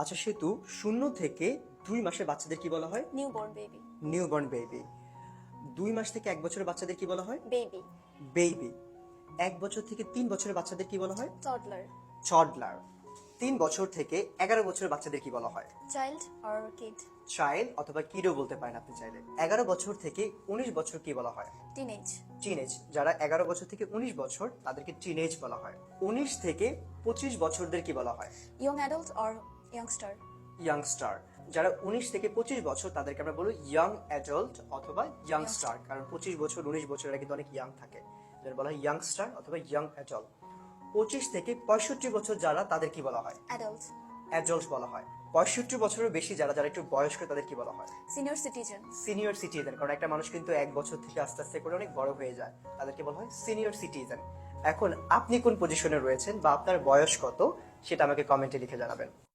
আচ্ছা সেতু, 0 থেকে 2 মাসের বাচ্চাদের কি বলা হয়? Newborn baby. Newborn baby. 2 মাস থেকে 1 বছরের বাচ্চাদের কি বলা হয়? বেবি। বেবি। 1 বছর থেকে 3 বছরের বাচ্চাদের কি বলা হয়? টডলার। টডলার। 3 বছর থেকে 11 বছরের বাচ্চাদের কি বলা হয়? Child or kid. চাইল্ড অথবা কিডও বলতে পারেন আপনি চাইলে। 11 বছর থেকে 19 বছর কি বলা হয়? টিনেজ। টিনেজ। যারা 11 বছর থেকে 19 বছর তাদেরকে টিনেজ বলা হয়। 19 থেকে 25 বছরদের কি বলা হয়? Young adult or youngster. Youngster. যারা 19 থেকে 25 বছর তাদেরকে আমরা বলি ইয়াং অ্যাডাল্ট অথবা ইয়াংস্টার, কারণ 25 বছর 19 বছর এরা কিন্তু অনেক ইয়াং থাকে, যারা বলা হয় ইয়াংস্টার অথবা ইয়াং অ্যাডাল্ট। 25 থেকে 65 বছর যারা তাদের কি বলা হয়? অ্যাডাল্ট। অ্যাডাল্ট বলা হয়। 65 বছরের বেশি যারা যারা একটু বয়স্ক তাদের কি বলা হয়? Senior citizen. Senior citizen. কারণ একটা মানুষ কিন্তু 1 বছর থেকে আস্তে আস্তে করে অনেক বড় হয়ে যায়, তাদেরকে বলা হয় সিনিয়র সিটিজেন। এখন আপনি কোন পজিশনে রয়েছেন বা আপনার বয়স কত সেটা আমাকে কমেন্টে লিখে জানাবেন।